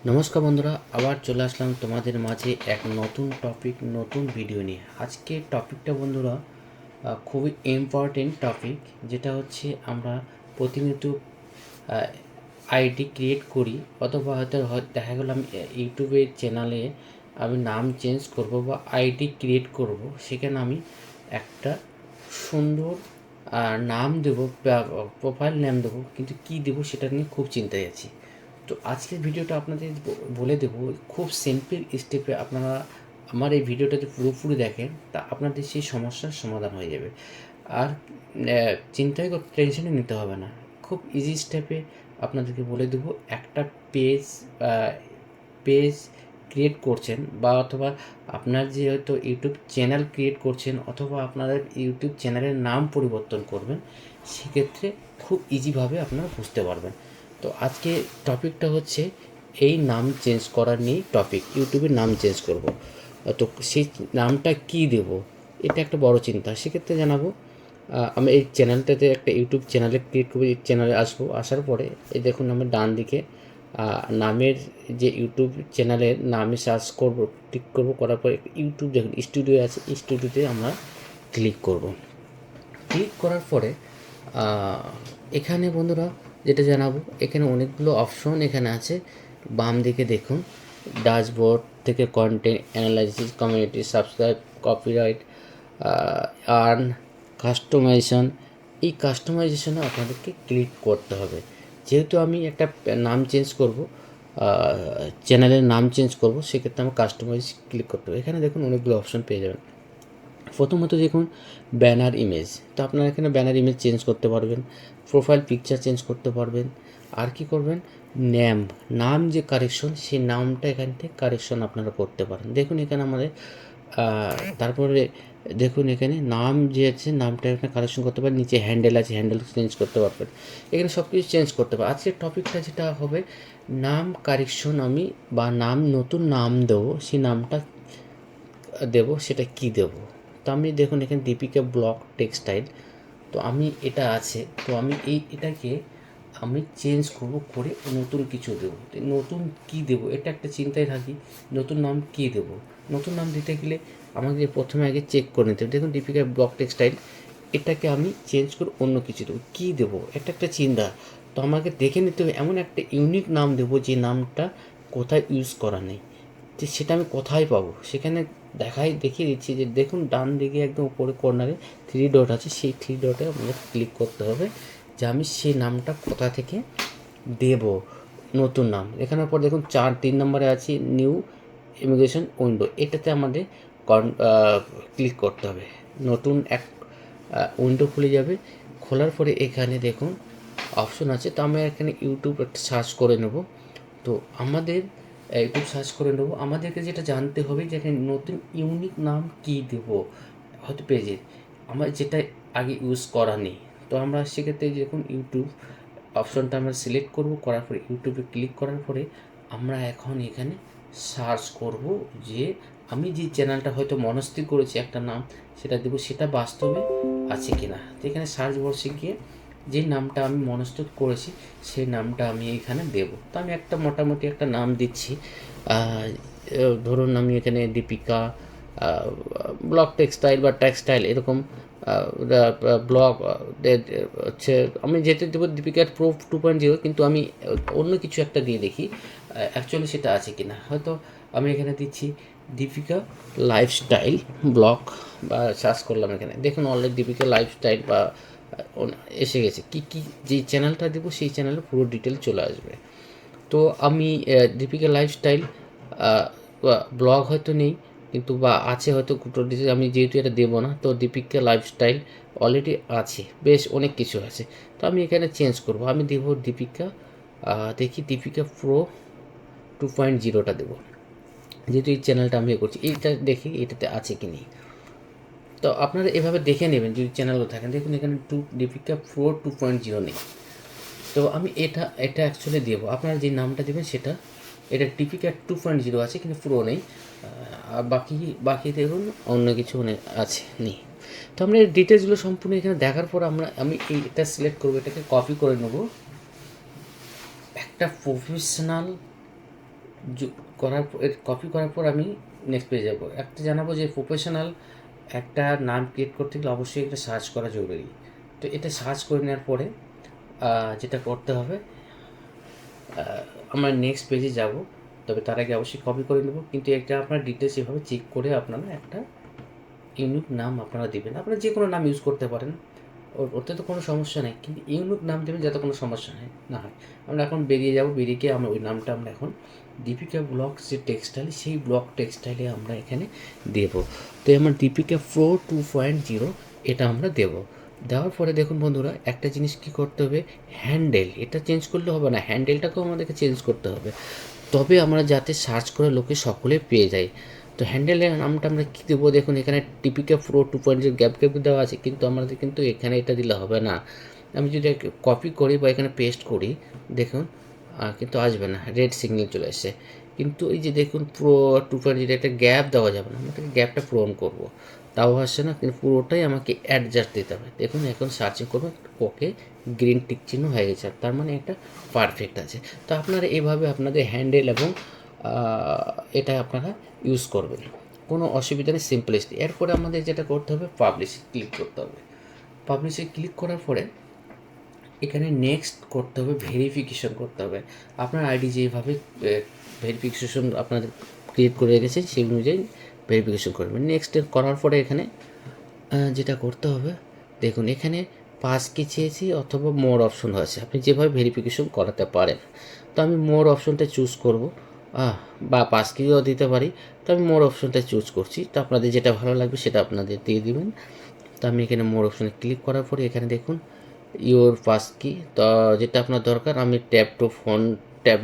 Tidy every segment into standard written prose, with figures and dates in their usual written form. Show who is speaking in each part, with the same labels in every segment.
Speaker 1: নমস্কার বন্ধুরা, আবার চলে আসলাম তোমাদের মাঝে এক নতুন টপিক, নতুন ভিডিও নিয়ে। আজকে টপিকটা বন্ধুরা খুবই ইম্পর্টেন্ট টপিক, যেটা হচ্ছে আমরা প্রতিনিয়ত আইডি ক্রিয়েট করি, অথবা হয়তো দেখা গেলো আমি ইউটিউবের চ্যানেলে আমি নাম চেঞ্জ করব বা আইডি ক্রিয়েট করব, সেখানে আমি একটা সুন্দর নাম দেবো বা প্রোফাইল নেম দেবো, কিন্তু কী দেবো সেটা নিয়ে খুব চিন্তায় আছি। তো আজকের ভিডিওটা আপনাদের বলে দেবো খুব সিম্পল স্টেপে। আপনারা আমার এই ভিডিওটা যদি পুরোপুরি দেখেন, তা আপনাদের সেই সমস্যার সমাধান হয়ে যাবে। আর চিন্তাই টেনশনই নিতে হবে না, খুব ইজি স্টেপে আপনাদেরকে বলে দেবো। একটা পেজ পেজ ক্রিয়েট করছেন, বা অথবা আপনার যে হয়তো ইউটিউব চ্যানেল ক্রিয়েট করছেন, অথবা আপনাদের ইউটিউব চ্যানেলের নাম পরিবর্তন করবেন, সেক্ষেত্রে খুব ইজিভাবে আপনারা বুঝতে পারবেন। তো আজকে টপিকটা হচ্ছে এই নাম চেঞ্জ করার নিয়েই টপিক। ইউটিউবের নাম চেঞ্জ করব, তো সেই নামটা কী দেব, এটা একটা বড় চিন্তা। সেক্ষেত্রে জানাবো আমি এই চ্যানেলটাতে একটা ইউটিউব চ্যানেলে ক্রিয়েট করবো। এই চ্যানেলে আসবো, আসার পরে এই দেখুন আমার ডান দিকে নামের যে ইউটিউব চ্যানেলের নামে সার্চ করব, ক্লিক করব, করার পরে ইউটিউব দেখুন স্টুডিও আছে, স্টুডিওতে আমরা ক্লিক করব। ক্লিক করার পরে এখানে বন্ধুরা যেটা জানাবো, এখানে অনেকগুলো অপশন এখানে আছে। বাম দিকে দেখুন, ড্যাশবোর্ড থেকে content analysis, community, subscribe, copyright, earn, customisation. এই কাস্টমাইজেশনে আপনাদেরকে ক্লিক করতে হবে। যেহেতু আমি একটা নাম চেঞ্জ করব, চ্যানেলের নাম চেঞ্জ করব, সেক্ষেত্রে আমার কাস্টমাইজ ক্লিক করতে হবে। এখানে দেখুন অনেকগুলো অপশন পেয়ে যাবেন। প্রথমত দেখুন ব্যানার ইমেজ, তো আপনারা এখানে ব্যানার ইমেজ চেঞ্জ করতে পারবেন, প্রোফাইল পিকচার চেঞ্জ করতে পারবেন। আর কি করবেন, নাম যে কারেকশন, সেই নামটা এখান থেকে কারেকশন আপনারা করতে পারেন। দেখুন এখানে আমাদের তারপরে দেখুন এখানে নাম যে আছে, নামটা এখানে কারেকশন করতে পারেন। নিচে হ্যান্ডেল আছে, হ্যান্ডেল চেঞ্জ করতে পারবেন। এখানে সব কিছু চেঞ্জ করতে পারেন। আজকের টপিকটা যেটা হবে, নাম কারেকশন আমি বা নতুন নাম দেবো, সেই নামটা দেবো, সেটা কি দেবো। তো আমি দেখুন এখানে দীপিকা ব্লগ টেক্সটাইল, তো আমি এটা আছে, তো আমি এটাকে আমি চেঞ্জ করব, করে নতুন কিছু দেবো। তো নতুন কী দেবো, এটা একটা চিন্তায় থাকি। নতুন নাম কী দেবো, নতুন নাম দিতে গেলে আমাকে প্রথমে আগে চেক করে নিতে হবে। দেখুন দীপিকা ব্লগ টেক্সটাইল, এটাকে আমি চেঞ্জ করে অন্য কিছু দেবো, কী দেবো, এটা একটা চিন্তা। তো আমাকে দেখে নিতে হবে এমন একটা ইউনিক নাম দেবো যে নামটা কোথায় ইউজ করা নেই। যে সেটা আমি কোথায় পাবো, সেখানে দেখিয়ে দিচ্ছি। যে দেখুন ডান দিকে একদম উপরে কর্নারে থ্রি ডট আছে, সেই থ্রি ডটে আমাদের ক্লিক করতে হবে যে আমি সেই নামটা কোথা থেকে দেব, নতুন নাম। এখানের পর দেখুন 3 নম্বরে আছে নিউ ইমিগ্রেশন উইন্ডো, এটাতে আমাদের ক্লিক করতে হবে। নতুন এক উইন্ডো খুলে যাবে। খোলার পরে এখানে দেখুন অপশন আছে, তো আমরা এখানে ইউটিউব একটা সার্চ করে নেব। তো আমাদের ইউটিউব সার্চ করে নেবো। আমাদেরকে যেটা জানতে হবে যে এখানে নতুন ইউনিক নাম কী দেবো, হয়তো পেজের আমার যেটা আগে ইউজ করা নেই। তো আমরা সেক্ষেত্রে যখন ইউটিউব অপশনটা আমরা সিলেক্ট করব, করার পরে ইউটিউবে ক্লিক করার পরে আমরা এখন এখানে সার্চ করব যে আমি যে চ্যানেলটা হয়তো মনস্থির করেছি একটা নাম, সেটা দেবো, সেটা বাস্তবে আছে কি না। তো এখানে সার্চ বক্সে গিয়ে যে নামটা আমি মনস্থির করেছি, সেই নামটা আমি এখানে দেবো। তো আমি একটা মোটামুটি একটা নাম দিচ্ছি। ধরুন আমি এখানে দীপিকা ব্লগ টেক্সটাইল বা টেক্সটাইল এরকম ব্লগ হচ্ছে, আমি যেতে দেবো দীপিকার প্রো 2.0, কিন্তু আমি অন্য কিছু একটা দিয়ে দেখি অ্যাকচুয়ালি সেটা আছে কি না। হয়তো আমি এখানে দিচ্ছি দীপিকা লাইফস্টাইল ব্লগ, বা সার্চ করলাম এখানে, দেখুন অলরেডি দীপিকা লাইফস্টাইল বা এসে গেছে। কী কী যে চ্যানেলটা দেবো, সেই চ্যানেলে পুরো ডিটেল চলে আসবে। তো আমি দীপিকা লাইফস্টাইল ব্লগ হয়তো নেই, কিন্তু বা আছে হয়তো দুটো ডিটেল, আমি যেহেতু এটা দেবো না, তো দীপিকা লাইফস্টাইল অলরেডি আছে, বেশ অনেক কিছু আছে। তো আমি এখানে চেঞ্জ করব, আমি দেবো দীপিকা, দেখি দীপিকা প্রো 2.0টা দেবো, যেহেতু এই চ্যানেলটা আমি করছি। এইটা দেখি এটাতে আছে কি নেই। তো আপনারা এভাবে দেখে নেবেন যদি চ্যানেলও থাকেন। দেখুন এখানে দীপিকা প্রো 2.0 নেই, তো আমি এটা এটা অ্যাকচুয়ালি দেবো। আপনারা যে নামটা দেবেন সেটা, এটা টিপিকা 2.0 আছে কিন্তু প্রো নেই। আর বাকি বাকি দেখুন অন্য কিছু আছে নেই। তো আমরা এই ডিটেলসগুলো সম্পূর্ণ এখানে দেখার পর আমি এটা সিলেক্ট করবো, এটাকে কপি করে নেব, একটা প্রফেশনাল করার কপি করার পর আমি নেক্সট পেজে যাব। একটা জানাবো যে প্রফেশনাল একটা নাম ক্রিয়েট করতে গেলে অবশ্যই এটা সার্চ করা জরুরি। তো এটা সার্চ করে নেওয়ার পরে যেটা করতে হবে, আমরা নেক্সট পেজে যাব। তবে তার আগে অবশ্যই কপি করে নেব, কিন্তু এটা আপনার ডিটেলস এভাবে চেক করে আপনারা একটা ইউনিক নাম আপনারা দেবেন। আপনারা যে কোনো নাম ইউজ করতে পারেন, ওতে তো কোনো সমস্যা নেই, কিন্তু ইউনিক নাম দেবেন যাতে কোনো সমস্যা না হয়। আমরা এখন বেরিয়ে যাব, বেরিয়ে গিয়ে আমরা ওই নামটা আমরা এখন দীপিকা ব্লগস যে টেক্সটাইল, সেই ব্লগ টেক্সটাইলে আমরা এখানে দেব। তো আমার দীপিকা প্রো 2.0 এটা আমরা দেব। দেওয়ার পরে দেখুন বন্ধুরা, একটা জিনিস কী করতে হবে, হ্যান্ডেল এটা চেঞ্জ করলে হবে না, হ্যান্ডেলটাকেও আমাদেরকে চেঞ্জ করতে হবে, তবে আমরা যাতে সার্চ করে লোকে সকলে পেয়ে যায়। তো হ্যান্ডেলের নামটা আমরা কী দেবো, দেখুন এখানে দীপিকা প্রো 2.0 গ্যাপ গ্যাপ দেওয়া আছে, কিন্তু আমাদের কিন্তু এখানে এটা দিলে হবে না। আমি যদি কপি করি বা এখানে পেস্ট করি, দেখুন কিন্তু আসবে না, রেড সিগন্যাল চলে আসছে। কিন্তু এই যে দেখুন প্রো 2.0 একটা গ্যাপ দেওয়া যাবে না, আমাকে গ্যাপটা পূরণ করবো, তাও আসছে না, কিন্তু পুরোটাই আমাকে অ্যাডজাস্ট দিতে হবে। দেখুন এখন সার্চিং করবো, ওকে গ্রিন টিক চিহ্ন হয়ে গেছে, তার মানে এটা পারফেক্ট আছে। তো আপনারা এভাবে আপনাদের হ্যান্ডেল এবং এটা আপনারা ইউজ করবেন, কোনো অসুবিধা নেই, সিম্পলিস্ট। এরপরে আমাদের যেটা করতে হবে, পাবলিশে ক্লিক করতে হবে। পাবলিশে ক্লিক করার পরে এখানে নেক্সট করতে হবে, ভেরিফিকেশন করতে হবে। আপনার আইডি যেভাবে ভেরিফিকেশন আপনাদের ক্রিয়েট করে রেখেছে সেই অনুযায়ী ভেরিফিকেশন করবেন। নেক্সট করার পরে এখানে যেটা করতে হবে, দেখুন এখানে পাস কি চেয়েছি অথবা মোর অপশন আছে, আপনি যেভাবে ভেরিফিকেশন করাতে পারেন। তো আমি মোর অপশনটা চুজ করব, বা পাস কিও দিতে পারি। তো আমি মোর অপশনটা চুজ করছি, তো আপনাদের যেটা ভালো লাগবে সেটা আপনাদের দিয়ে দিবেন। তো আমি এখানে মোর অপশনে ক্লিক করার পরে এখানে দেখুন ইওর পাস কি, তো যেটা আপনার দরকার, আমি tap two phone tab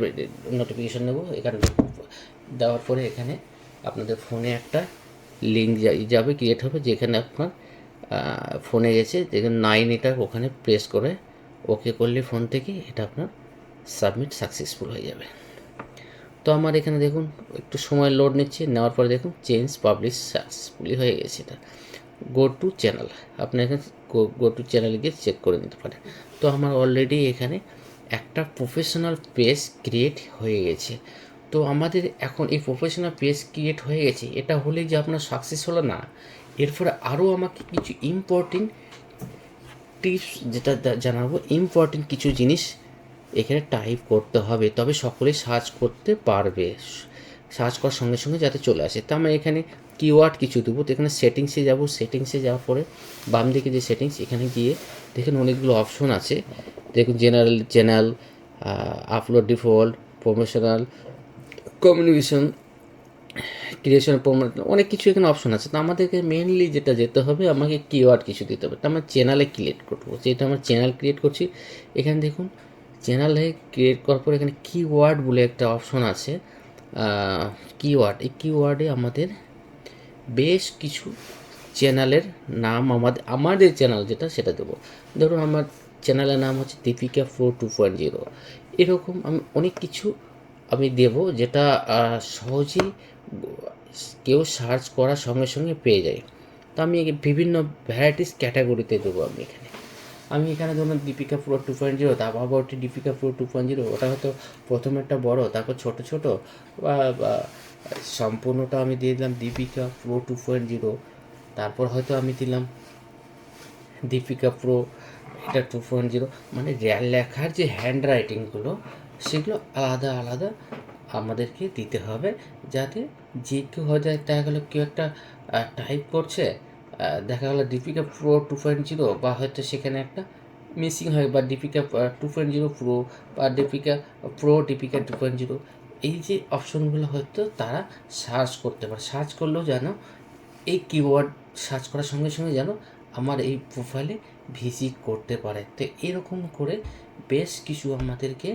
Speaker 1: notification নেব। এখানে দেওয়ার পরে এখানে আপনাদের ফোনে একটা লিঙ্ক যাবে, ক্রিয়েট হবে, যেখানে আপনার ফোনে গেছে যেখানে 9 এটা ওখানে প্রেস করে ওকে করলে ফোন থেকে এটা আপনার সাবমিট সাকসেসফুল হয়ে যাবে। তো আমার এখানে দেখুন একটু সময় লোড নিচ্ছে, নেওয়ার পরে দেখুন চেঞ্জ পাবলিশ সাকসেসফুলি হয়ে গেছে। এটা গো টু চ্যানেল, আপনি এখানে গো টু চ্যানেলে গিয়ে চেক করে নিতে পারেন। তো আমার অলরেডি এখানে একটা প্রফেশনাল পেজ ক্রিয়েট হয়ে গেছে। তো আমাদের এখন এই প্রফেশনাল পেজ ক্রিয়েট হয়ে গেছে, এটা হলে যে আপনার সাকসেস হলো না, এরপরে আরও আমাকে কিছু ইম্পর্টেন্ট টিপস যেটা জানাবো, ইম্পর্টেন্ট কিছু জিনিস এখানে টাইপ করতে হবে, তবে সকলে সার্চ করতে পারবে, সার্চ করার সঙ্গে সঙ্গে যাতে চলে আসে। তো আমরা এখানে কিওয়ার্ড কিছু দেবো। তো এখানে সেটিংসে যাব, সেটিংসে যাওয়ার পরে বাম দিকে যে সেটিংস, এখানে গিয়ে দেখুন অনেকগুলো অপশন আছে। দেখুন general channel, upload default, promotional, communication, creation, অনেক কিছু এখানে অপশন আছে। তো আমাদেরকে মেনলি যেটা যেতে হবে, আমাকে কিওয়ার্ড কিছু দিতে হবে। তো আমরা চ্যানেলে ক্রিয়েট করবো, যেহেতু আমরা চ্যানেল ক্রিয়েট করছি। এখানে দেখুন চ্যানেলে ক্রিয়েট করার পর এখানে কিওয়ার্ড বলে একটা অপশন আছে, কিওয়ার্ড। এই কিওয়ার্ডে আমাদের বেশ কিছু চ্যানেলের নাম, আমাদের চ্যানেল যেটা সেটা দেবো। ধরুন আমার চ্যানেলের নাম হচ্ছে দীপিকা প্রো 2.0, এরকম আমি অনেক কিছু আমি দেব, যেটা সহজেই কেউ সার্চ করার সঙ্গে সঙ্গে পেয়ে যায়। তো আমি বিভিন্ন ভ্যারাইটিস ক্যাটাগরিতে দেবো। আমি এখানে ধরুন দীপিকা প্রো 2.0, তারপর আবার দীপিকা প্রো 2.0, ওটা হয়তো প্রথমেরটা বড়, তারপর ছোট ছোট, বা সম্পূর্ণটা আমি দিয়ে দিলাম দীপিকা প্রো 2.0, তারপর হয়তো আমি দিলাম দীপিকা প্রো এটা 2.0। মানে লেখার যে হ্যান্ড রাইটিংগুলো, সেগুলো আলাদা আলাদা আমাদেরকে দিতে হবে, যাতে যে কেউ হয়তো দেখা গেলো কেউ একটা টাইপ করছে, দেখা গেলো দীপিকা প্রো 2.0, বা হয়তো সেখানে একটা মিসিং হয়, বা দীপিকা 2.0 প্রো, বা দীপিকা 2.0, এই যে অপশনগুলো হয়তো তারা সার্চ করতে পারে। সার্চ করলেও যেন এই কিওয়ার্ড সার্চ করার সঙ্গে সঙ্গে যেন আমার এই প্রোফাইলে ভিজিট করতে পারে। তো এরকম করে বেশ কিছু আমাদেরকে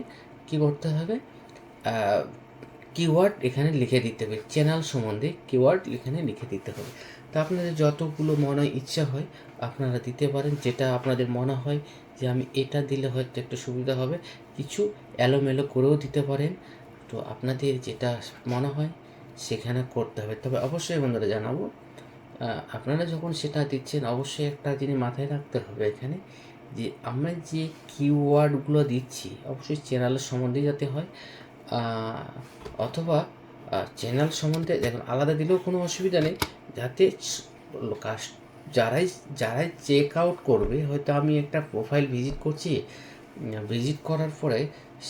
Speaker 1: কী করতে হবে, কিওয়ার্ড এখানে লিখে দিতে হবে, চ্যানেল সম্বন্ধে কিওয়ার্ড এখানে লিখে দিতে হবে। তো আপনাদের যতগুলো মনে ইচ্ছা হয় আপনারা দিতে পারেন, যেটা আপনাদের মনে হয় যে আমি এটা দিলে হয়তো একটু সুবিধা হবে, কিছু এলোমেলো করেও দিতে পারেন। তো আপনাদের যেটা মনে হয় সেখানে করতে হবে। তবে অবশ্যই বন্ধুরা জানাবো, আপনারা যখন সেটা দিচ্ছেন অবশ্যই একটা জিনিস মাথায় রাখতে হবে এখানে, যে আমরা যে কিওয়ার্ডগুলো দিচ্ছি অবশ্যই চ্যানেলের সম্বন্ধে যাতে হয়, অথবা চ্যানেল সম্বন্ধে দেখুন আলাদা দিলেও কোনো অসুবিধা নেই, যাতে যারাই যারাই চেক আউট করবে, হয়তো আমি একটা প্রোফাইল ভিজিট করছি, ভিজিট করার পরে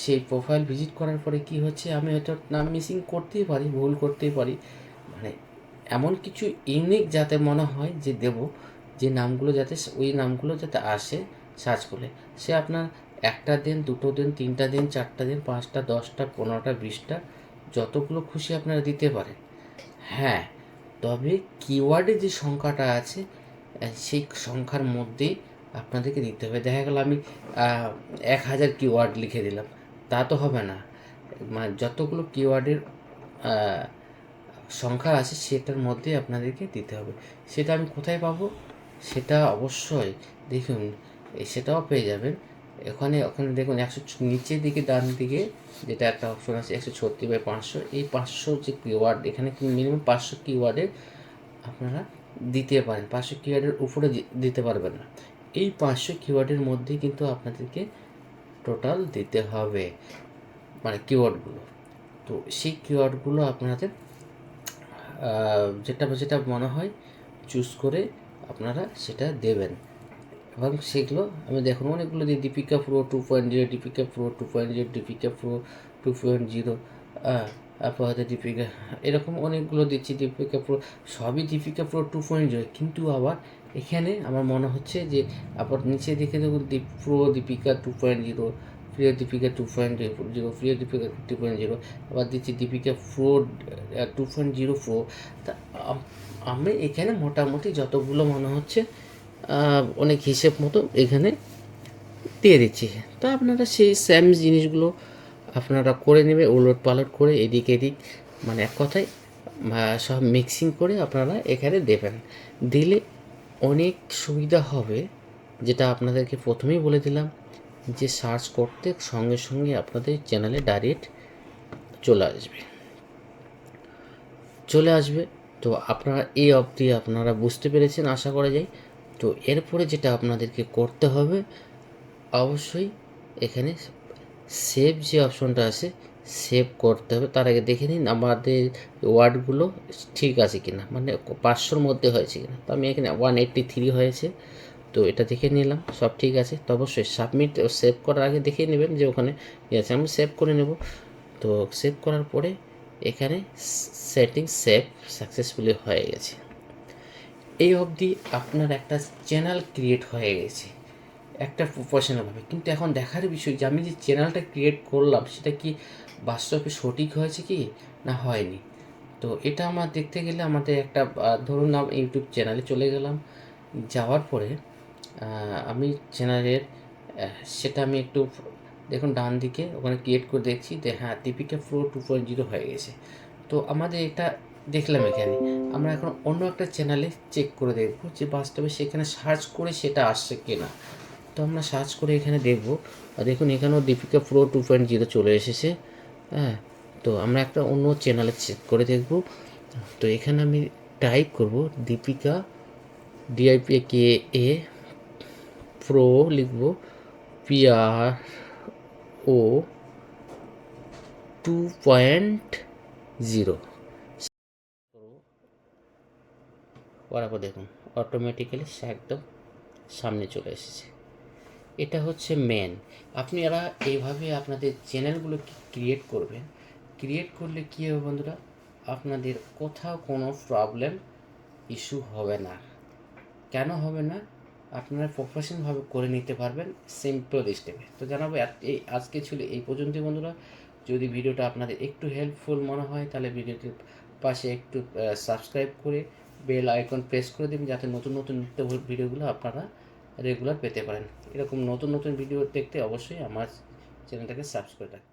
Speaker 1: সেই প্রোফাইল ভিজিট করার পরে কি হচ্ছে, আমি হয়তো নাম মিসিং করতেই পারি, ভুল করতেই পারি, মানে এমন কিছু ইউনিক যাতে মনে হয় যে দেব, যে নামগুলো যাতে ওই নামগুলো যাতে আসে সার্চ করলে, সে আপনার একটা দিন, দুটো দিন, তিনটা দিন, চারটা দিন, 5টা, 10টা, 15টা, 20টা, যতগুলো খুশি আপনারা দিতে পারেন। হ্যাঁ, তবে কিওয়ার্ডের যে সংখ্যাটা আছে সেই সংখ্যার মধ্যেই আপনাদেরকে দিতে হবে। দেখা গেল আমি 1000 কিওয়ার্ড লিখে দিলাম, তা তো হবে না। মানে যতগুলো কিওয়ার্ডের সংখ্যা আছে সেটার মধ্যে আপনাদেরকে দিতে হবে। সেটা আমি কোথায় পাবো? সেটা অবশ্যই দেখুন, সেটাও পেয়ে যাবেন ওখানে দেখুন নিচের দিকে ডান দিকে যেটা একটা অপশন আছে 136/500, এই 500 যে কিওয়ার্ড, এখানে মিনিমাম 500 কিওয়ার্ডে আপনারা দিতে পারেন, 500 কিওয়ার্ডের উপরে দিতে পারবেন না। এই 500 কিওয়ার্ডের মধ্যেই কিন্তু আপনাদেরকে টোটাল দিতে হবে, মানে কিওয়ার্ডগুলো। তো সেই কিওয়ার্ডগুলো আপনাদের যেটা যেটা মনে হয় চুজ করে আপনারা সেটা দেবেন। এবং সেগুলো আমি দেখুন অনেকগুলো দিই, Deepika pro 2.0, Deepika pro 2.0, Deepika pro 2.0, তারপর হয়তো দীপিকা, এরকম অনেকগুলো দিচ্ছি দীপিকা প্রো, সবই দীপিকা প্রো 2.0, কিন্তু আবার এখানে আমার মনে হচ্ছে যে আবার নিচে দেখে দেখুন দীপিকা 2.0, প্রিয় দীপিকা 2.0, প্রিয় দীপিকা 2.0, আবার দিচ্ছি দীপিকা প্রো 2.0 প্রো। তা আমি এখানে মোটামুটি যতগুলো মনে হচ্ছে অনেক হিসেব মতো এখানে দিয়ে দিচ্ছি। তো আপনারা সেই সেম জিনিসগুলো আপনারা করে নেবে, উলট পালট করে এদিক এদিক, মানে এক কথায় সব মিক্সিং করে আপনারা এখানে দেবেন। দিলে অনেক সুবিধা হবে, যেটা আপনাদেরকে প্রথমেই বলে দিলাম, যে সার্চ করতে সঙ্গে সঙ্গে আপনাদের চ্যানেলে ডাইরেক্ট চলে আসবে। তো আপনারা এই অবধি আপনারা বুঝতে পেরেছেন আশা করা যায়। তো এরপরে যেটা আপনাদেরকে করতে হবে, অবশ্যই এখানে সেভ যে অপশনটা আছে সেভ করতে হবে। তার আগে দেখে নিন আমাদের ওয়ার্ডগুলো ঠিক আছে কিনা, মানে 500-র মধ্যে হয়েছে কিনা। তো আমি এখানে 183 হয়েছে, তো এটা দেখে নিলাম সব ঠিক আছে। তো অবশ্যই সাবমিট সেভ করার আগে দেখে নেবেন যে ওখানে আছে, আমি সেভ করে নেব। তো সেভ করার পরে এখানে সেটিং সেভ সাকসেসফুলি হয়ে গেছে। এই অবধি আপনার একটা চ্যানেল ক্রিয়েট হয়ে গেছে একটা প্রফেশনালভাবে। কিন্তু এখন দেখার বিষয় যে আমি যে চ্যানেলটা ক্রিয়েট করলাম সেটা কি বাস্তবে সঠিক হয়েছে কি না হয়নি। তো এটা আমার দেখতে গেলে আমাদের একটা ধরুন ইউটিউব চ্যানেলে চলে গেলাম, যাওয়ার পরে আমি চ্যানেলের সেটা আমি একটু দেখুন ডান দিকে ওখানে ক্রিয়েট করে দেখছি যে হ্যাঁ দীপিকা প্রো 2.0 হয়ে গেছে। তো আমাদের এটা দেখলাম, এখানে আমরা এখন অন্য একটা চ্যানেলে চেক করে দেখব যে বাস্তবে সেখানে সার্চ করে সেটা আসছে কিনা। তো আমরা সার্চ করে এখানে দেখব, দেখুন এখানেও দীপিকা প্রো 2.0 চলে এসেছে। হ্যাঁ, তো আমরা একটা অন্য চ্যানেলে চেক করে দেখব। তো এখানে আমি টাইপ করব দীপিকা DIPKA প্রো, লিখব PRO 2.0 করার পর দেখুন অটোমেটিক্যালি সে একদম সামনে চলে এসেছে। এটা হচ্ছে মেন। আপনারা এইভাবে আপনাদের চ্যানেলগুলো ক্রিয়েট করবেন। ক্রিয়েট করলে কী হবে বন্ধুরা, আপনাদের কোথাও কোনো প্রবলেম ইস্যু হবে না। কেন হবে না? আপনারা প্রফেশনালভাবে করে নিতে পারবেন সিম্পল স্টেপে। তো জানাবো এই আজকে ছিল এই পর্যন্তই বন্ধুরা। যদি ভিডিওটা আপনাদের একটু হেল্পফুল মনে হয় তাহলে ভিডিওটির পাশে একটু সাবস্ক্রাইব করে বেল আইকন প্রেস করে দিন, যাতে নতুন নতুন ভিডিওগুলো আপনারা রেগুলার পেতে পারেন। এরকম নতুন নতুন ভিডিও দেখতে অবশ্যই আমার চ্যানেলটাকে সাবস্ক্রাইব রাখবেন।